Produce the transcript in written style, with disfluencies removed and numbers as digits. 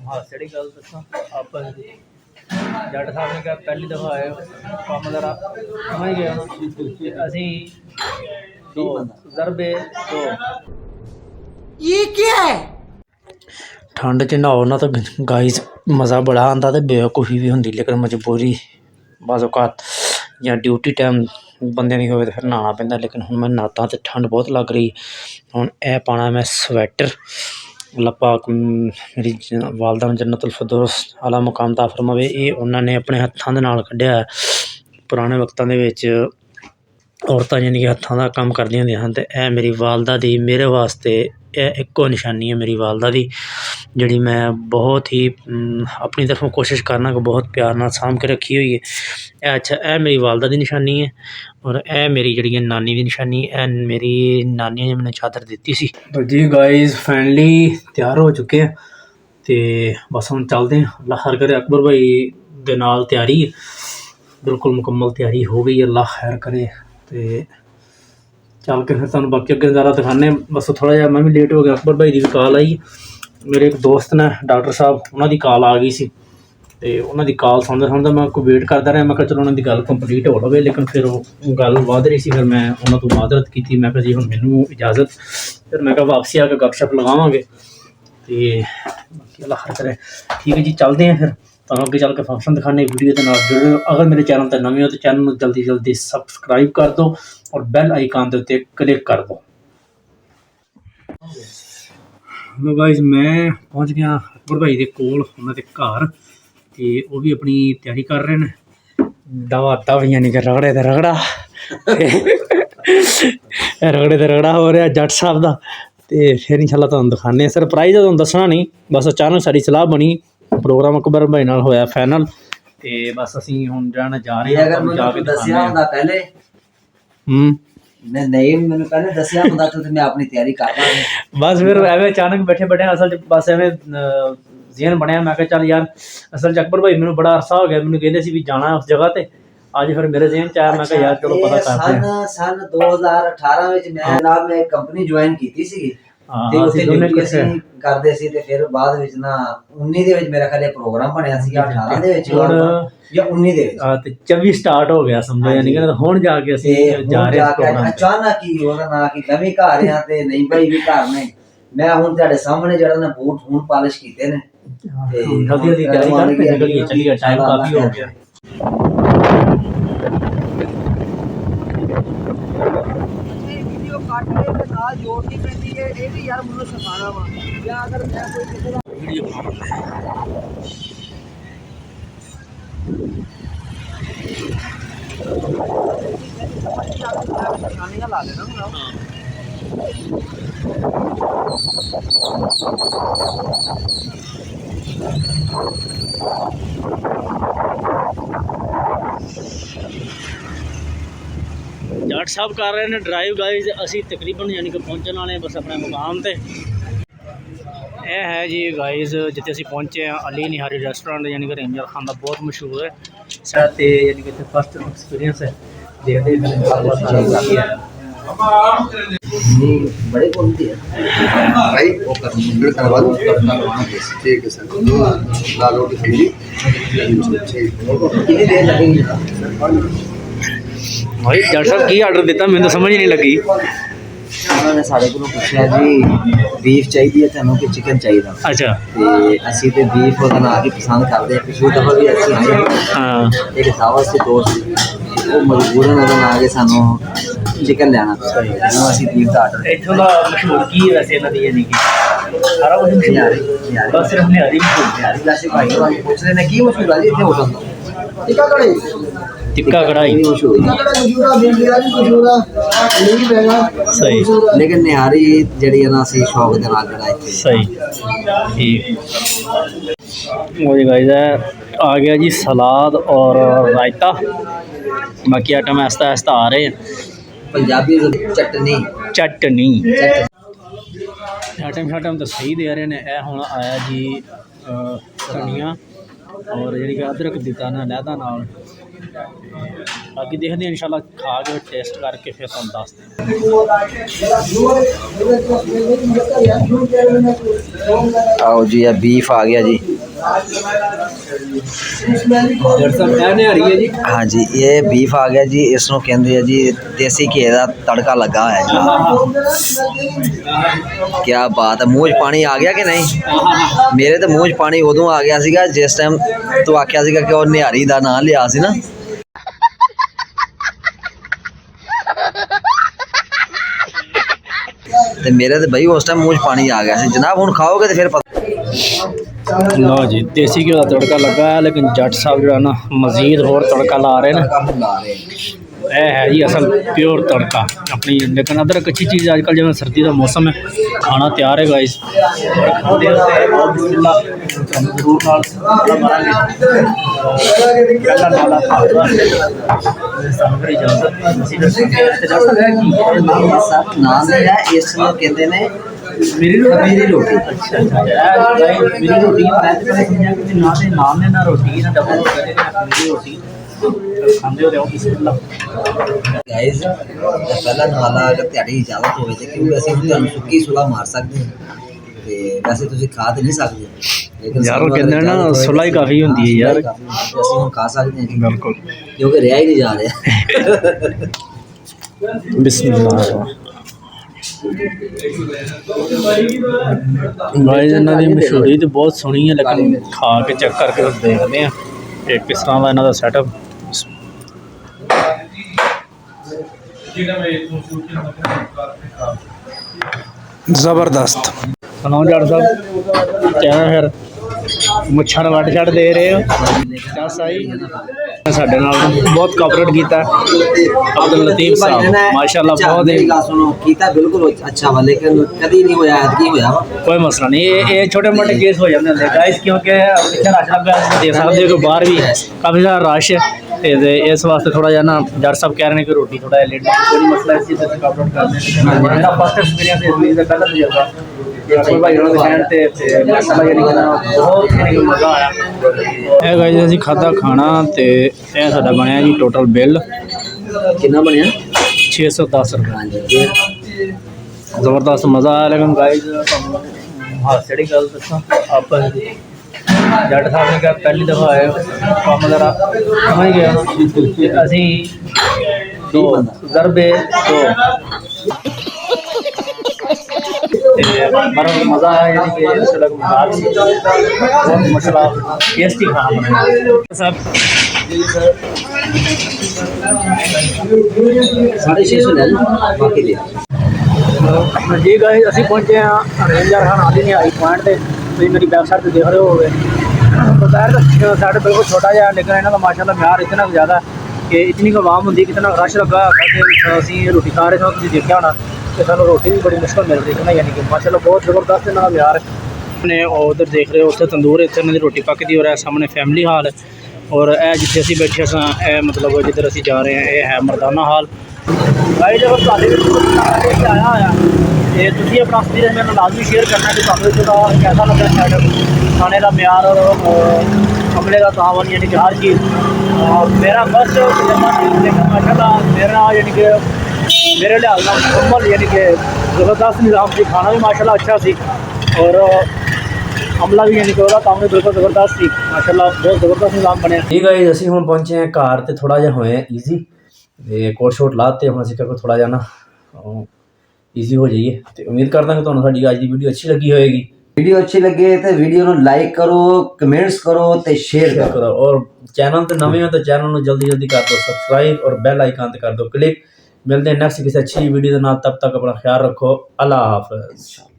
हादसे की गल दसा आप जट साहब ने कहा पहली दफ़ा आए कम जरा समझ गए होना असी तो जरबे तो ये क्या है ठंड च नहाओ ना तो गाइस मज़ा बड़ा आंदा ते बेवकूफ़ी भी होंदी लेकिन मजबूरी बस औकात या ड्यूटी टाइम बंदे दी होवे ते फिर नहाना पैंदा लेकिन हुण मैं नहाता ते ठंड बहुत लग रही हुण ए पाना मैं स्वैटर अल्लाह पाक मेरी वालदा नूं जन्नतुल फिरदौस आला मुकाम अता फरमावे ये उन्हां ने अपने हत्थां दे नाल कड्ढिया पुराने वक्तां दे विच औरतां यानी कि हत्थां दा कम्म करदियां होंदियां हन ते ए मेरी वालदा दी मेरे वास्ते इक्को निशानी है मेरी वालदा दी जिहड़ी मैं बहुत ही अपनी तरफों कोशिश करना कि बहुत प्यार नाल सांभ के रखी हुई है अच्छा ए मेरी वालदा दी निशानी है और ए मेरी जेह्ड़ी नानी दी निशानी ए मेरी नानी ने मैनूं चादर दित्ती सी तो जी गाइस फाइनली तैयार हो चुके हैं ते बस हुण चलदे हैं अल्लाह खैर करे अकबर भाई दे नाल तैयारी बिल्कुल मुकम्मल तैयारी हो गई अल्लाह खैर करे ते चल के फिर तुहानूं बाकी अग्गे नज़ारा दिखाने बस थोड़ा जिहा मैं भी लेट हो गया अकबर भाई दी भी कॉल आई मेरे एक दोस्त ने डॉक्टर साहब उन्हां दी कॉल आ गई सी ते उन्हां दी कॉल सुणदे मैं कोई वेट करदा रहा मैं कहा चलो उन्हां दी गल कंप्लीट हो लवे लेकिन फिर गल वध रही सी फिर मैं उन्हां तों माजरत कीती मैं कहा जी हुण मैनूं इजाजत फिर मैं कहा वापसी आके गपशप लगावांगे ते बाकी अल्लाह खैर करे ठीक है जी चलते हैं फिर तुहानूं अगे चल के फंक्शन दिखाने वीडियो के नाल जुड़े अगर मेरे चैनल ते नवे हो तो चैनल नूं जल्दी जल्दी सबसक्राइब कर दो और बैल आइकन के उत्ते क्लिक कर दो लो गाइस मैं पहुंच गया अकबर भाई के कोल उन्हां दे घर ते वो भी अपनी तैयारी कर रहे हैं दवा दव यानी कि रगड़े ते रगड़ा रगड़े ते रगड़ा हो रहा जट साहब का तो फिर इंशाल्लाह तुहानूं दिखाने सरप्राइज तुहानूं दसना नहीं बस अचानक साडी सलाह बनी प्रोग्राम अकबर भाई नाल होया फाइनल ते बस असीं हुण जाण जा रहे हैं अगर जाके दस्सिया हुंदा पहले नहीं मैंने पहले दस्सिया हुंदा तो मैं अपनी तैयारी करदा बस फिर एवें अचानक बैठे बैठे असल बस एवें ज़हन बनया मैं कहा चल यार असल च अकबर भाई मैनूं बड़ा अरसा हो गया मैनूं कहंदे सी भी जाना उस जगह ते अज फिर मेरे ज़हन च आया मैं कहा यार चलो पता करते हैं सन 2018 ਵਿੱਚ ਮੈਂ ਜਨਾਬ ਮੈਂ ਕੰਪਨੀ ਜੁਆਇਨ ਕੀਤੀ ਸੀਗੀ ਤੇ ਉੱਥੇ ਡਿਊਟੀ ਅਸੀਂ ਕਰਦੇ ਸੀ ਤੇ ਫਿਰ ਬਾਅਦ ਵਿੱਚ ਨਾ 19 ਦੇ ਵਿੱਚ ਮੇਰਾ ਖਲੇ ਪ੍ਰੋਗਰਾਮ ਬਣਿਆ ਸੀ 18 ਦੇ ਵਿੱਚ ਜਾਂ 19 ਦੇ ਵਿੱਚ ਹਾਂ ਤੇ 24 ਸਟਾਰਟ ਹੋ ਗਿਆ ਸਮਝੋ ਯਾਨੀ ਕਿ ਹੁਣ ਜਾ ਕੇ ਅਸੀਂ ਜਾ ਰਹੇ ਹਾਂ ਪ੍ਰੋਗਰਾਮ ਅਚਾਨਕ ਹੀ ਉਹਦਾ ਨਾ ਕਿ ਨਵੀਂ ਘਰ ਆ ਤੇ ਨਹੀਂ ਭਾਈ ਵੀ ਘਰ ਨੇ ਮੈਂ ਹੁਣ ਤੁਹਾਡੇ ਸਾਹਮਣੇ ਜਿਹੜਾ ਨਾ ਬੂਟ ਹੁਣ ਪਾਲਿਸ਼ ਕੀਤੇ ਨੇ ਤੇ ਜਲਦੀ ਜਲਦੀ ਤਿਆਰੀ ਕਰਕੇ ਨਿਕਲੀਏ ਚੱਲੀਏ ਟਾਈਮ ਕਾਫੀ ਹੋ ਗਿਆ जोड़नी पैंदी है ये भी यार मुझे सिखाना वा या अगर मैं कोई किसी का वीडियो बना ला देना जट साहब कर रहे हैं ड्राइव गाइज असी तकरीबन यानी कि पहुँचने वाले बस अपने मुकाम पे यह है जी गाइज जिते असी पहुँचे हैं अली निहारी रेस्टोरेंट यानी कि रेंजर खान का बहुत मशहूर है साथ यानी कि फर्स्ट एक्सपीरियंस है देखते बड़े बोलते हैं भाई वो करवा दो ठीक है सर लाल रोटी खिली कितनी देर लगेगी भाई डॉक्टर साहब की आर्डर दिता मैंने समझ नहीं लगी उन्होंने साढ़े को पूछा जी बीफ चाहिए तेनों कि चिकन चाहिए अच्छा ते असी ते बीफ ओदा ना की पसंद करदे पिछली दफा भी असी आए हां एक दावत से दोस्त वो मजबूरन ओदा ना के सानू चिकन लेना सही असी बीफ दा आर्डर इथों दा मशहूर की है वैसे इना दी यानी कि सारा कुछ मशहूर है बस सिर्फ निहारी निहारी वैसे भाई वाले पूछ रहे ने की मशहूर है जी इथे होटल टिक्का कढ़ाई सही लेकिन निहारी जड़ी है ना सी शौक दे नाल जड़ा इथे सही ठीक वो जी गाइस आ गया जी सलाद और रायता बाकी आइटम आहिस्ता आहिस्ता आ रहे हैं पंजाबी चटनी चटनी आइटम शाइटम तो सही दे रहे हैं ए हुण आया जी धनिया और जी अदरक दिता ना लैदा नाल बाकी देखते हैं इंशाल्लाह खा के टेस्ट करके फिर तुम दसते आओ जी बीफ आ गया जी हाँ जी, ये बीफ आ गया जी, इसनों कहते हैं जी देसी घी का तड़का लगा है जी। क्या बात है, मूँह 'ਚ पानी आ गया कि नहीं? मेरे तो मूँह 'ਚ पानी उदों आ गया सीगा जिस टाइम तू आख्या सीगा कि वो निहारी का नाम लिया सी ना। ते मेरे तो बई उस टाइम मूँह 'ਚ पानी आ गया सी जनाब। हुण खाओगे तो फिर पता। लो जी देसी घी का तड़का लगा है, लेकिन जट साहब जो है ना मजीद और तड़का ला रहे हैं। यह है जी असल प्योर तड़का अपनी। लेकिन अदरक अच्छी चीज़ आजकल जिवें सर्दी का मौसम है, खाना तैयार है गाइस। मेरी रोटी अच्छा अच्छा मेरी रोटी मैं तो कभी सुनिया कि ना ते नाम है ना रोटी ना डबल मेरी रोटी खांदे हो रहो बिस्मिल्लाह गाइस। पहला नवाला अगर ਤੁਹਾਡੀ इजाजत ਹੋਵੇ ਤੇ ਕਿਉਂਕਿ ਅਸੀਂ ਤੁਹਾਨੂੰ ਸੁੱਕੀ ਸੁਲਾ ਮਾਰ ਸਕਦੇ ਹਾਂ ਤੇ ਵੈਸੇ ਤੁਸੀਂ ਖਾ ਤੇ ਨਹੀਂ ਸਕਦੇ, ਲੇਕਿਨ यार वो कहते हैं ना सुलाई काफ़ी होती है यार, ਅਸੀਂ ਹੁਣ ਖਾ ਸਕਦੇ ਹਾਂ ਜੀ, बिल्कुल ਕਿਉਂਕਿ ਰਿਹਾ ਹੀ ਨਹੀਂ ਜਾ ਰਿਹਾ। बिस्मिल्लाह भाई इन्हों की मशहूरी तो बहुत सोहनी है, लेकिन खा के चेक करके देखते हैं कि किस तरह का इन्हों का सैटअप। ज़बरदस्त। सुनाओ जट साहब क्या फिर मुच्छर वट छड़ दे रहे हो? साढ़े नाल बहुत कोऑपरेट किया अब्दुल लतीफ साहब माशाल्लाह बहुत ही सुनो कीता बिल्कुल अच्छा वा, लेकिन कभी नहीं होया ऐतकी होया कोई मसला नहीं। ये छोटे मोटे केस हो जाते हैं गाइस, क्योंकि पिछले रश लगा देख सकते हो कि बाहर भी काफ़ी ज़्यादा रश है। तो इस वास्ते थोड़ा जहा ना जट साहब कह रहे हैं कि रोटी थोड़ा लेट कोई मसला इस चीज़ से कोऑपरेट करते हैं। मेरा फर्स्ट एक्सपीरियंस इस चीज़ का पहला तजुर्बा कोई भाई उन्होंने कहण ते माशाल्लाह यानी कि बहुत मज़ा आया है गाइस। असीं खाधा खाना तो यह साडा बनया जी टोटल बिल कितना बनया 610 रुपये। ज़बरदस्त मज़ा आया। लेकिन गाइस हादसे की गल दसा आप जट साहब ने कहा पहली दफ़ा आए काम जरा समझ गया असी दो ज़रबे दो पर मज़ा आया, यानी कि बहुत मसला टेस्टी खाना बनाया सब। 650 ले लो बाकी दे जी गाइस असी पहुंचे हैं रेंजर खान आदि नहीं आई पॉइंट से। तुम मेरी बैक साइड देख रहे हो दोपहर का साइड बिल्कुल छोटा जहा, लेकिन इन्हों का माशाल्लाह म्यार इतना ज़्यादा कि इतनी आवाम होंगी, कितना रश लगा असी रोटी खा रहे थे तुम देखा होना कि सू रोटी भी बड़ी मुश्किल मिल रही है ना, यानी कि माशाल्लाह बहुत ज़बरदस्त इन्हों का म्यार ने। उधर देख रहे हो उत्थे तंदूर इतने इन्होंने रोटी पकती हो रहा है, सामने फैमिली हाल और यह जिथे असी बैठे सा मतलब जिधर असी जा रहे हैं यह है मरदाना हाल। भाई जब आया होया तो तुम अपना एक्सपीरियंस मेरे लाजमी शेयर करना कि तुम्हें कैसा लगा सैटअप खाने का म्यार और कमरे का तावन, यानी कि हर चीज़ मेरा फर्स्ट माशाल्लाह मेरा यानी कि मेरे लिहाज मुकम्मल यानी कि ज़बरदस्त निज़ाम से खाना भी माशाल्लाह अच्छा सी और अमला भी यानी कि काम भी बिल्कुल ज़बरदस्त सी माशाल्लाह बहुत ज़बरदस्त निज़ाम बनया। ठीक है जी असीं हुण पहुंचे हैं घर तो थोड़ा जहा होए ईजी कोट शोट लाते हम असीं क्या थोड़ा जहा ना ईजी हो जाइए। तो उम्मीद करता कि तुहानूं साडी अज की वीडियो अच्छी लगी होएगी। वीडियो अच्छी लगे तो वीडियो को लाइक करो, कमेंट्स करो तो शेयर करो और चैनल तो नवे हो तो चैनल को जल्दी जल्दी कर दो सबसक्राइब और बेल आइकन कर दो क्लिक। मिलते हैं नेक्स्ट किसी अच्छी वीडियो के नाल, तब तक अपना ख्याल रखो। अल्लाह हाफ़िज़।